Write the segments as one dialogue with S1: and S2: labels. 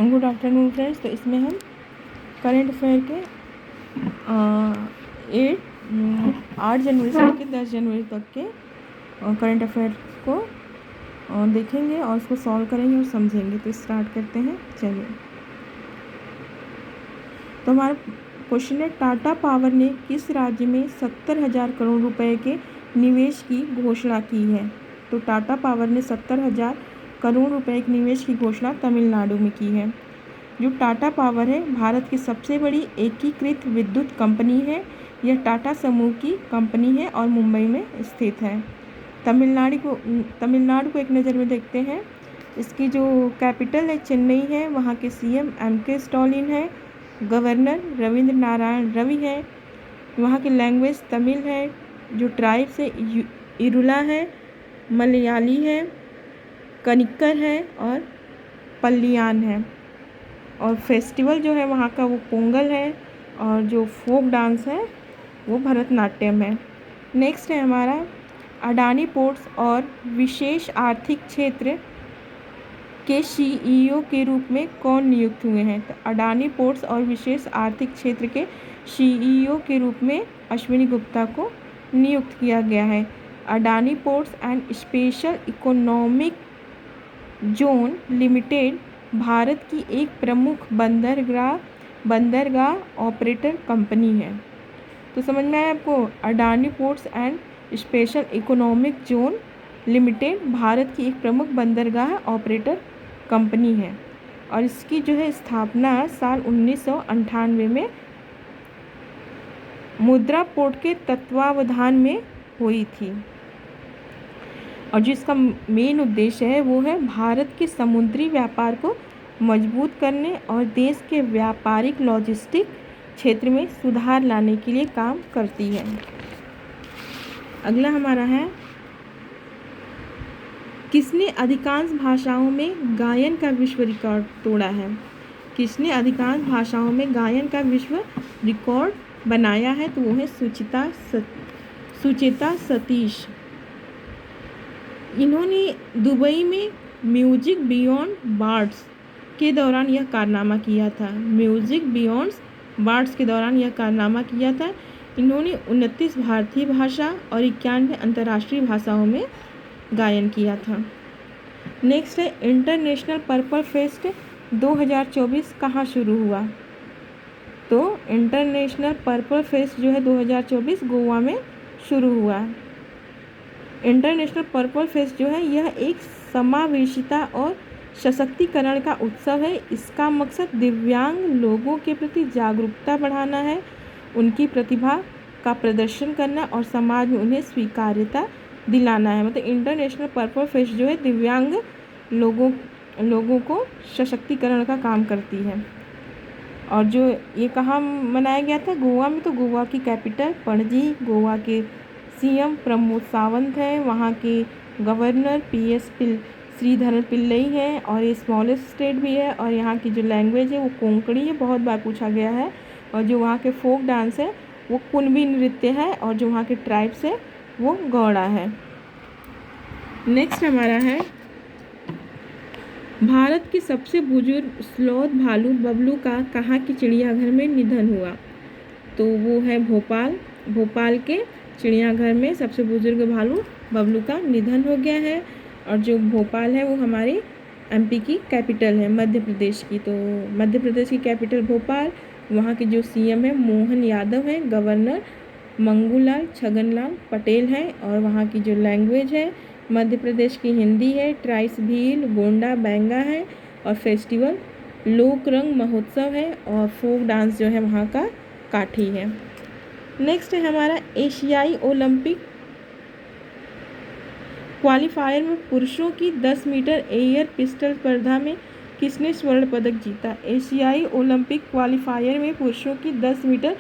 S1: Good afternoon friends. तो इसमें हम करंट अफेयर के 8 जनवरी से लेकर 10 जनवरी तक के करंट अफेयर को देखेंगे और उसको सॉल्व करेंगे और समझेंगे। तो स्टार्ट करते हैं, चलिए। तो हमारा क्वेश्चन है, टाटा पावर ने किस राज्य में 70,000 करोड़ रुपए के निवेश की घोषणा की है? तो टाटा पावर ने 70,000 करोड़ रुपए के निवेश की घोषणा तमिलनाडु में की है। जो टाटा पावर है भारत की सबसे बड़ी एकीकृत विद्युत कंपनी है। यह टाटा समूह की कंपनी है और मुंबई में स्थित है। तमिलनाडु को एक नज़र में देखते हैं। इसकी जो कैपिटल है चेन्नई है। वहाँ के सीएम एम.के. स्टालिन है। गवर्नर रविंद्र नारायण रवि है। वहाँ की लैंग्वेज तमिल है। जो ट्राइब्स है इरुला है, मलयाली है, कनिक्कर है और पल्लियान है। और फेस्टिवल जो है वहाँ का वो पोंगल है और जो फोक डांस है वो भरतनाट्यम है। नेक्स्ट है हमारा, अडानी पोर्ट्स और विशेष आर्थिक क्षेत्र के सीईओ के रूप में कौन नियुक्त हुए हैं? तो अडानी पोर्ट्स और विशेष आर्थिक क्षेत्र के सीईओ के रूप में अश्विनी गुप्ता को नियुक्त किया गया है। Adani ports and special economic zone limited Bharat की एक प्रमुख बंदरगाह ऑपरेटर कंपनी है। तो समझ में आया आपको? Adani ports and special economic zone limited Bharat की एक प्रमुख बंदरगाह ऑपरेटर कंपनी है और इसकी जो है स्थापना साल 1998 में मुद्रा पोर्ट के तत्वावधान में हुई थी। और जो इसका मेन उद्देश्य है वो है भारत के समुद्री व्यापार को मजबूत करने और देश के व्यापारिक लॉजिस्टिक क्षेत्र में सुधार लाने के लिए काम करती है। अगला हमारा है, किसने अधिकांश भाषाओं में गायन का विश्व रिकॉर्ड तोड़ा है? किसने अधिकांश भाषाओं में गायन का विश्व रिकॉर्ड बनाया है? तो वो है सुचेता सतीश। इन्होंने दुबई में म्यूजिक बियॉन्ड बार्ड्स के दौरान यह कारनामा किया था। म्यूजिक बियॉन्ड बार्ड्स के दौरान यह कारनामा किया था। इन्होंने 29 भारतीय भाषा और 91 अंतर्राष्ट्रीय भाषाओं में गायन किया था। नेक्स्ट है, इंटरनेशनल पर्पल फेस्ट 2024 कहाँ शुरू हुआ? तो इंटरनेशनल पर्पल फेस्ट जो है 2024 गोवा में शुरू हुआ। इंटरनेशनल पर्पल फेस्ट जो है यह एक समावेशिता और सशक्तिकरण का उत्सव है। इसका मकसद दिव्यांग लोगों के प्रति जागरूकता बढ़ाना है, उनकी प्रतिभा का प्रदर्शन करना और समाज में उन्हें स्वीकार्यता दिलाना है। मतलब इंटरनेशनल पर्पल फेस्ट जो है दिव्यांग लोगों को सशक्तिकरण का काम करती है। और जो ये कहाँ मनाया गया था? गोवा में। तो गोवा की कैपिटल पणजी, गोवा के सीएम प्रमोद सावंत है, वहाँ के गवर्नर पीएस श्रीधरन पिल्लई है और ये स्मॉलेस्ट स्टेट भी है। और यहाँ की जो लैंग्वेज है वो कोंकणी है, बहुत बार पूछा गया है। और जो वहाँ के फोक डांस है वो कुणबी नृत्य है और जो वहाँ के ट्राइब्स है वो गौड़ा है। नेक्स्ट हमारा है, भारत की सबसे बुजुर्ग स्लोथ भालू बबलू का कहाँ की चिड़ियाघर में निधन हुआ? तो वो है भोपाल के चिड़ियाघर में सबसे बुजुर्ग भालू बबलू का निधन हो गया है। और जो भोपाल है वो हमारी एमपी की कैपिटल है, मध्य प्रदेश की। तो मध्य प्रदेश की कैपिटल भोपाल। वहाँ के जो सीएम है मोहन यादव है, गवर्नर मंगूलाल छगनलाल पटेल है। और वहाँ की जो लैंग्वेज है मध्य प्रदेश की हिंदी है, ट्राइब्स भील, गोंडा, बैंगा है। और फेस्टिवल लोक रंग महोत्सव है और फोक डांस जो है वहाँ का काठी है। नेक्स्ट है हमारा, एशियाई ओलंपिक क्वालिफायर में पुरुषों की 10 मीटर एयर पिस्टल स्पर्धा में किसने स्वर्ण पदक जीता? एशियाई ओलंपिक क्वालिफायर में पुरुषों की 10 मीटर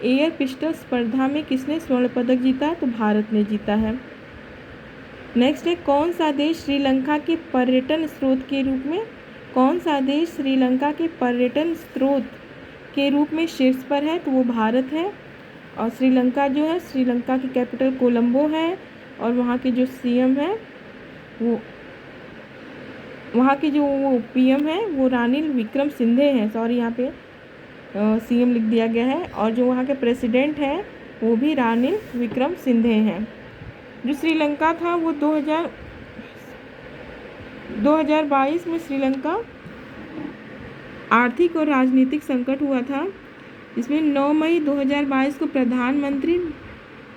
S1: एयर पिस्टल स्पर्धा में किसने स्वर्ण पदक जीता? तो भारत ने जीता है। नेक्स्ट है, कौन सा देश श्रीलंका के पर्यटन स्रोत के रूप में शीर्ष पर है? तो वो भारत है। और श्रीलंका जो है, श्रीलंका की कैपिटल कोलंबो है और वहाँ के जो सीएम है वो वहाँ की जो पीएम है वो रानिल विक्रम सिंघे हैं, सॉरी यहाँ पे सीएम लिख दिया गया है। और जो वहाँ के प्रेसिडेंट हैं वो भी रानिल विक्रम सिंघे हैं। जो श्रीलंका था वो 2022 में श्रीलंका आर्थिक और राजनीतिक संकट हुआ था। इसमें 9 मई 2022 को प्रधानमंत्री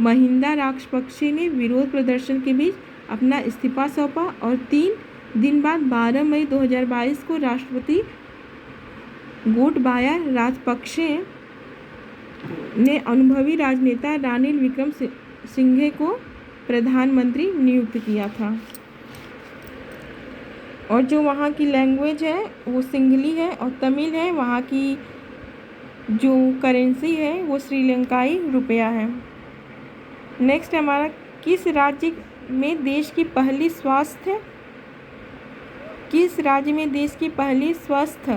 S1: महिंदा राजपक्षे ने विरोध प्रदर्शन के बीच अपना इस्तीफा सौंपा और 3 दिन बाद 12 मई 2022 को राष्ट्रपति गोटबाया राजपक्षे ने अनुभवी राजनेता रानिल विक्रम सिंघे को प्रधानमंत्री नियुक्त किया था। और जो वहाँ की लैंग्वेज है वो सिंहली है और तमिल है। वहाँ की जो करेंसी है वो श्रीलंकाई रुपया है। नेक्स्ट हमारा, किस राज्य में देश की पहली स्वस्थ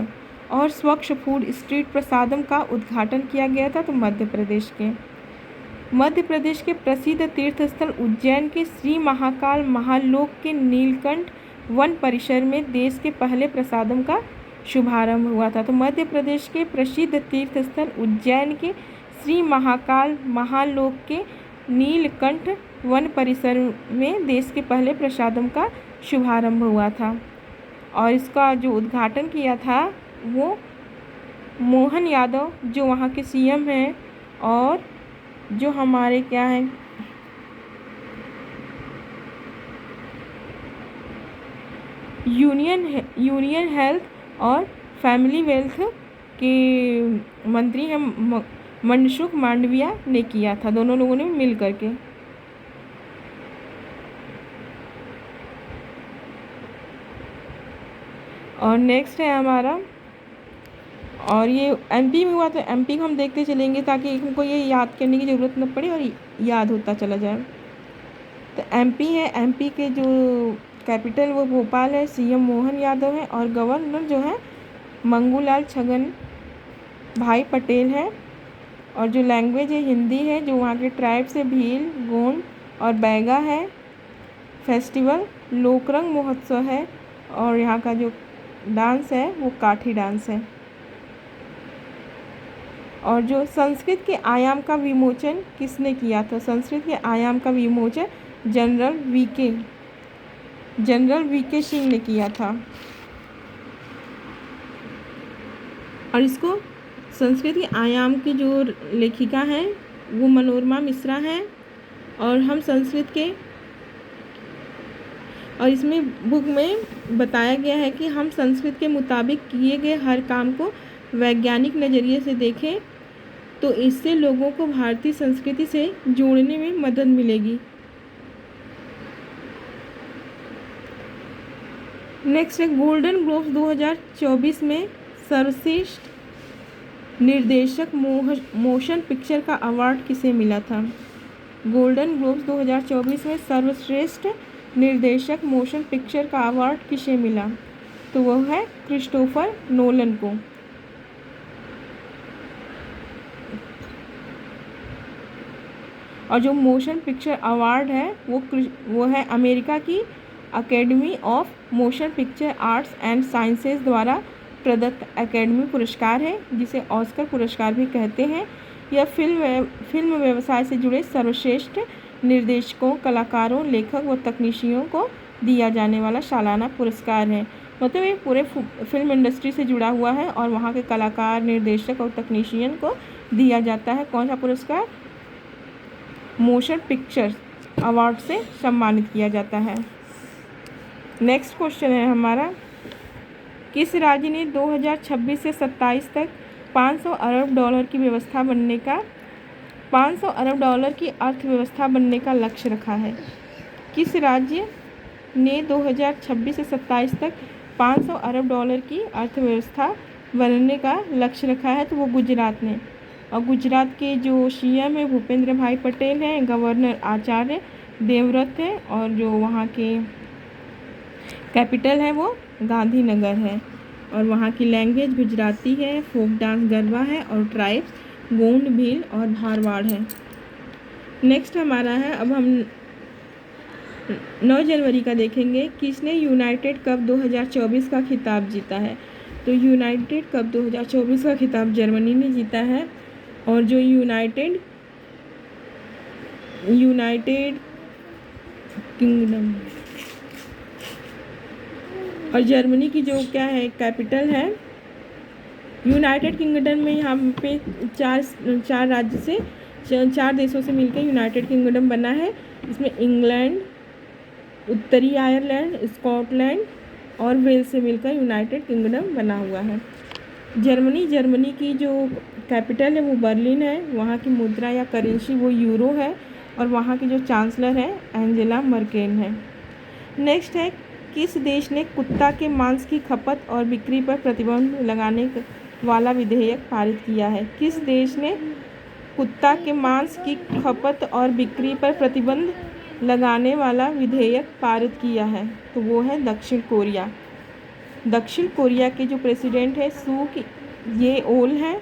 S1: और स्वच्छ फूड स्ट्रीट प्रसादम का उद्घाटन किया गया था? तो मध्य प्रदेश के प्रसिद्ध तीर्थस्थल उज्जैन के श्री महाकाल महालोक के नीलकंठ वन परिसर में देश के पहले प्रसादम का शुभारंभ हुआ था। तो मध्य प्रदेश के प्रसिद्ध तीर्थस्थल उज्जैन के श्री महाकाल महालोक के नीलकंठ वन परिसर में देश के पहले प्रसादम का शुभारंभ हुआ था। और इसका जो उद्घाटन किया था वो मोहन यादव जो वहाँ के सीएम हैं और जो हमारे क्या हैं यूनियन हेल्थ और फैमिली वेल्थ के मंत्री हैं मनसुख मांडविया ने किया था, दोनों लोगों ने मिल करके। और नेक्स्ट है हमारा, और ये एमपी में हुआ तो एमपी को हम देखते चलेंगे ताकि हमको ये याद करने की ज़रूरत न पड़े और याद होता चला जाए। तो एमपी है, एमपी के जो कैपिटल वो भोपाल है, सीएम मोहन यादव है और गवर्नर जो है मंगूलाल छगन भाई पटेल है। और जो लैंग्वेज है हिंदी है। जो वहाँ के ट्राइब्स है भील, गोंड और बैगा है। फेस्टिवल लोकरंग महोत्सव है और यहाँ का जो डांस है वो काठी डांस है। और जो संस्कृत के आयाम का विमोचन किसने किया था? संस्कृत के आयाम का विमोचन जनरल वीके सिंह ने किया था। और इसको संस्कृत के आयाम की जो लेखिका है वो मनोरमा मिश्रा है। और हम संस्कृत के, और इसमें बुक में बताया गया है कि हम संस्कृत के मुताबिक किए गए हर काम को वैज्ञानिक नज़रिए से देखें तो इससे लोगों को भारतीय संस्कृति से जोड़ने में मदद मिलेगी। नेक्स्ट है, गोल्डन ग्लोब्स 2024 में सर्वश्रेष्ठ निर्देशक मोशन पिक्चर का अवार्ड किसे मिला था? गोल्डन ग्लोब्स 2024 में सर्वश्रेष्ठ निर्देशक मोशन पिक्चर का अवार्ड किसे मिला? तो वह है क्रिस्टोफर नोलन को। और जो मोशन पिक्चर अवार्ड है वो है अमेरिका की academy of motion picture arts and sciences द्वारा प्रदत्त अकेडमी पुरस्कार है, जिसे ऑस्कर पुरस्कार भी कहते हैं। यह फिल्म व्यवसाय से जुड़े सर्वश्रेष्ठ निर्देशकों, कलाकारों, लेखक व तकनीशियों को दिया जाने वाला सालाना पुरस्कार है। मतलब ये पूरे फिल्म इंडस्ट्री से जुड़ा हुआ है और वहाँ के कलाकार, निर्देशक और तकनीशियन को दिया जाता है कौन सा पुरस्कार? मोशन पिक्चर अवार्ड से सम्मानित किया जाता है। नेक्स्ट क्वेश्चन है हमारा, किस राज्य ने 2026 से 27 तक 500 अरब डॉलर की व्यवस्था बनने का 500 अरब डॉलर की अर्थव्यवस्था बनने का लक्ष्य रखा है? किस राज्य ने 2026 से 27 तक 500 अरब डॉलर की अर्थव्यवस्था बनने का लक्ष्य रखा है? तो वो गुजरात ने। और गुजरात के जो सीएम है भूपेंद्र भाई पटेल हैं, गवर्नर आचार्य देवव्रत है और जो वहाँ के कैपिटल है वो गांधीनगर है। और वहाँ की लैंग्वेज गुजराती है, फोक डांस गरबा है और ट्राइब्स गोंड, भील और धारवाड़ है। नेक्स्ट हमारा है, अब हम 9 जनवरी का देखेंगे, किसने यूनाइटेड कप 2024 का खिताब जीता है। तो यूनाइटेड कप 2024 का खिताब जर्मनी ने जीता है। और जो यूनाइटेड किंगडम और जर्मनी की जो क्या है कैपिटल है, यूनाइटेड किंगडम में यहाँ पे चार राज्य से 4 देशों से मिलकर यूनाइटेड किंगडम बना है। इसमें इंग्लैंड, उत्तरी आयरलैंड, स्कॉटलैंड और वेल्स से मिलकर यूनाइटेड किंगडम बना हुआ है। जर्मनी की जो कैपिटल है वो बर्लिन है। वहाँ की मुद्रा या करेंसी वो यूरो है। और वहाँ की जो चांसलर है एंजेला मर्केल है। नेक्स्ट है, किस देश ने कुत्ता के मांस की खपत और बिक्री पर प्रतिबंध लगाने वाला विधेयक पारित किया है। किस देश ने कुत्ता के मांस की खपत और बिक्री पर प्रतिबंध लगाने वाला विधेयक पारित किया है। तो वो है दक्षिण कोरिया। दक्षिण कोरिया के जो प्रेसिडेंट है सूक येओल है।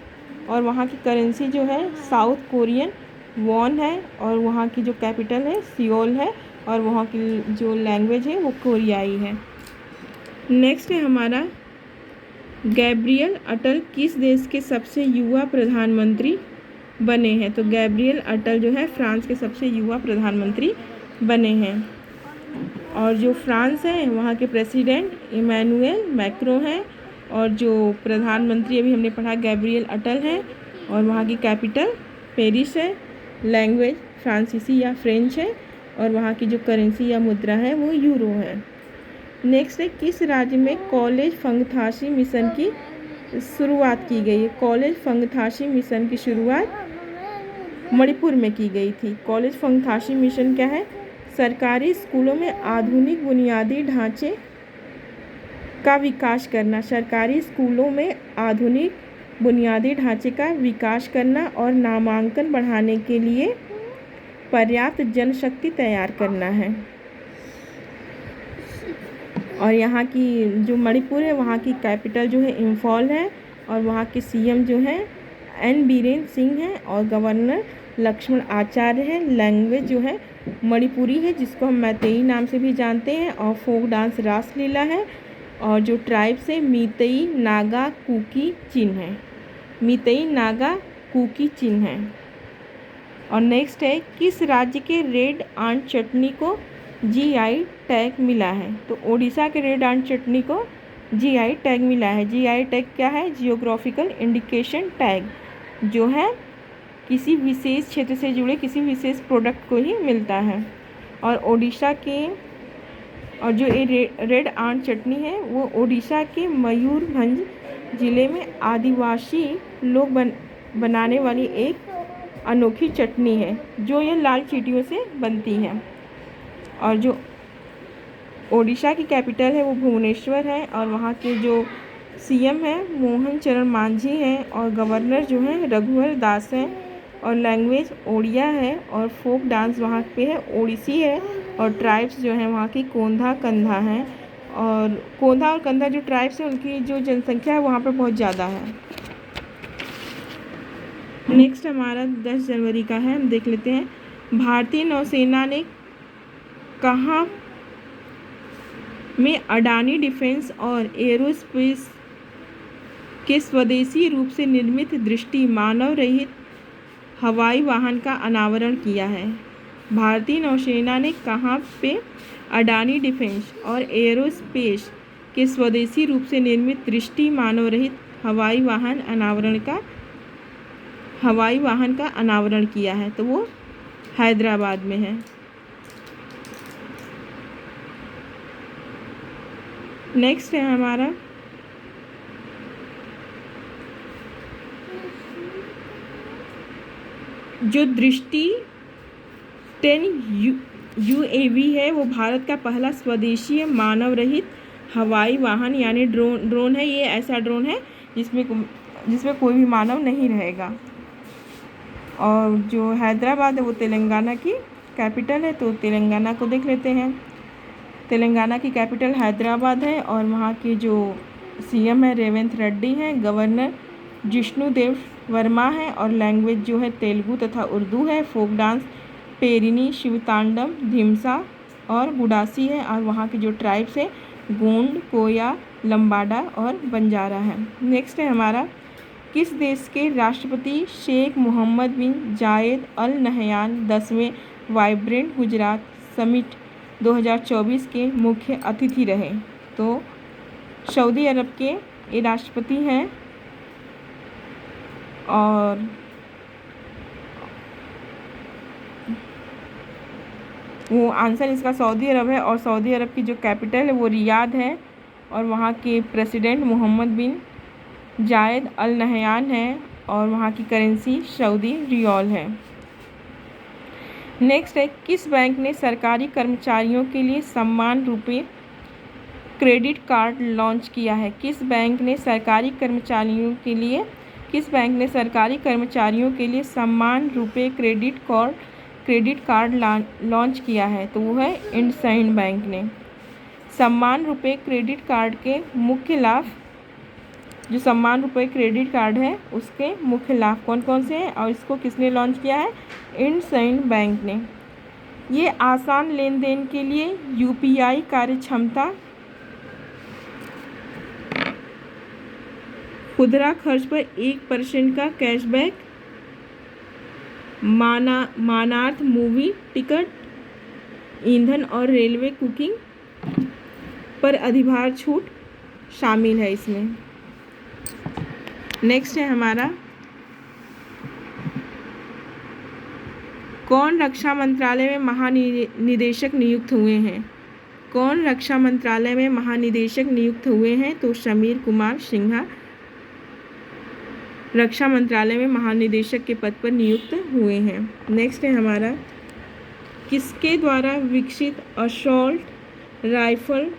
S1: और वहाँ की करेंसी जो है साउथ कोरियन वॉन है। और वहाँ की जो कैपिटल है सियोल है। और वहाँ की जो लैंग्वेज है वो कोरियाई है। नेक्स्ट है हमारा, गैब्रियल अटल किस देश के सबसे युवा प्रधानमंत्री बने हैं। तो गैब्रियल अटल जो है फ्रांस के सबसे युवा प्रधानमंत्री बने हैं। और जो फ्रांस है वहाँ के प्रेसिडेंट इमैनुएल मैक्रों हैं। और जो प्रधानमंत्री अभी हमने पढ़ा गैब्रियल अटल है। और वहाँ की कैपिटल पेरिस है। लैंग्वेज फ्रांसीसी या फ्रेंच है। और वहाँ की जो करेंसी या मुद्रा है वो यूरो है। नेक्स्ट है, किस राज्य में कॉलेज फंगथाशी मिशन की शुरुआत की गई है। कॉलेज फंगथाशी मिशन की शुरुआत मणिपुर में की गई थी। कॉलेज फंगथाशी मिशन क्या है, सरकारी स्कूलों में आधुनिक बुनियादी ढांचे का विकास करना। सरकारी स्कूलों में आधुनिक बुनियादी ढांचे का विकास करना और नामांकन बढ़ाने के लिए पर्याप्त जनशक्ति तैयार करना है। और यहाँ की जो मणिपुर है वहाँ की कैपिटल जो है इम्फॉल है। और वहाँ के सीएम जो है एन बीरेन सिंह है। और गवर्नर लक्ष्मण आचार्य है। लैंग्वेज जो है मणिपुरी है जिसको हम मैतेई नाम से भी जानते हैं। और फोक डांस रासलीला है। और जो ट्राइब्स है मीतेई, नागा, कुकी, चिन है। मीतेई, नागा, कुकी, चिन है। और नेक्स्ट है, किस राज्य के रेड आंट चटनी को जीआई टैग मिला है। तो ओडिशा के रेड आंट चटनी को जीआई टैग मिला है। जीआई टैग क्या है, जियोग्राफिकल इंडिकेशन टैग, जो है किसी विशेष क्षेत्र से जुड़े किसी विशेष प्रोडक्ट को ही मिलता है। और ओडिशा के और जो ये रेड आंट चटनी है वो ओडिशा के मयूरभंज ज़िले में आदिवासी लोग बनाने वाली एक अनोखी चटनी है जो ये लाल चींटियों से बनती है। और जो ओडिशा की कैपिटल है वो भुवनेश्वर है। और वहाँ के जो सीएम है मोहन चरण मांझी हैं। और गवर्नर जो है रघुवर दास हैं। और लैंग्वेज ओडिया है। और फोक डांस वहाँ पे है ओडिसी है। और ट्राइब्स जो हैं वहाँ की कोंधा कंधा हैं। और कोंधा और कंधा जो ट्राइब्स हैं उनकी जो जनसंख्या है वहाँ पर बहुत ज़्यादा है। नेक्स्ट हमारा 10 जनवरी का है, हम देख लेते हैं। भारतीय नौसेना ने कहाँ में अडानी डिफेंस और एरोस्पेस के स्वदेशी रूप से निर्मित दृष्टि मानव रहित हवाई वाहन का अनावरण किया है। भारतीय नौसेना ने कहाँ पे अडानी डिफेंस और एरोस्पेस के स्वदेशी रूप से निर्मित दृष्टि मानव रहित हवाई वाहन का अनावरण किया है। तो वो हैदराबाद में है। नेक्स्ट है हमारा जो दृष्टि 10 UAV है वो भारत का पहला स्वदेशी मानव रहित हवाई वाहन यानी ड्रोन है। ये ऐसा ड्रोन है जिसमें कोई भी मानव नहीं रहेगा। और जो हैदराबाद है वो तेलंगाना की कैपिटल है। तो तेलंगाना को देख लेते हैं। तेलंगाना की कैपिटल हैदराबाद है। और वहाँ के जो सीएम है रेवंत रेड्डी हैं। गवर्नर जिष्णुदेव वर्मा है। और लैंग्वेज जो है तेलुगु तथा उर्दू है। फोक डांस पेरिनी, शिवतांडम, धिमसा और गुडासी है, और वहाँ के जो ट्राइब्स है गोंड, कोया, लंबाडा और बंजारा है। नेक्स्ट है हमारा, किस देश के राष्ट्रपति Sheikh Mohammed bin Zayed Al Nahyan 10वें वाइब्रेंट गुजरात समिट 2024 के मुख्य अतिथि रहे? तो सऊदी अरब के ये राष्ट्रपति हैं, और वो आंसर इसका सऊदी अरब है, और सऊदी अरब की जो कैपिटल है वो रियाद है, और वहाँ के president Mohammad bin Zayed Al Nahyan है, और वहाँ की करेंसी सऊदी रियाल है। नेक्स्ट है, किस बैंक ने सरकारी कर्मचारियों के लिए सम्मान रूपे क्रेडिट कार्ड लॉन्च किया है? किस बैंक ने सरकारी कर्मचारियों के लिए सम्मान रूपे क्रेडिट कार्ड लॉन्च किया है? तो वो है इंडसइंड बैंक ने। सम्मान रुपये क्रेडिट कार्ड के मुख्य लाभ, जो सम्मान रुपये क्रेडिट कार्ड है उसके मुख्य लाभ कौन कौन से हैं, और इसको किसने लॉन्च किया है? इंडसइंड बैंक ने। ये आसान लेन देन के लिए यूपीआई कार्यक्षमता, खुदरा खर्च पर 1% का कैशबैक, मानार्थ मूवी टिकट, ईंधन और रेलवे कुकिंग पर अधिभार छूट शामिल है इसमें। नेक्स्ट है हमारा, कौन रक्षा मंत्रालय में महानिदेशक नियुक्त हुए हैं? कौन रक्षा मंत्रालय में महानिदेशक नियुक्त हुए हैं? तो समीर कुमार सिन्हा रक्षा मंत्रालय में महानिदेशक के पद पर नियुक्त हुए हैं। नेक्स्ट है हमारा, किसके द्वारा विकसित असॉल्ट राइफल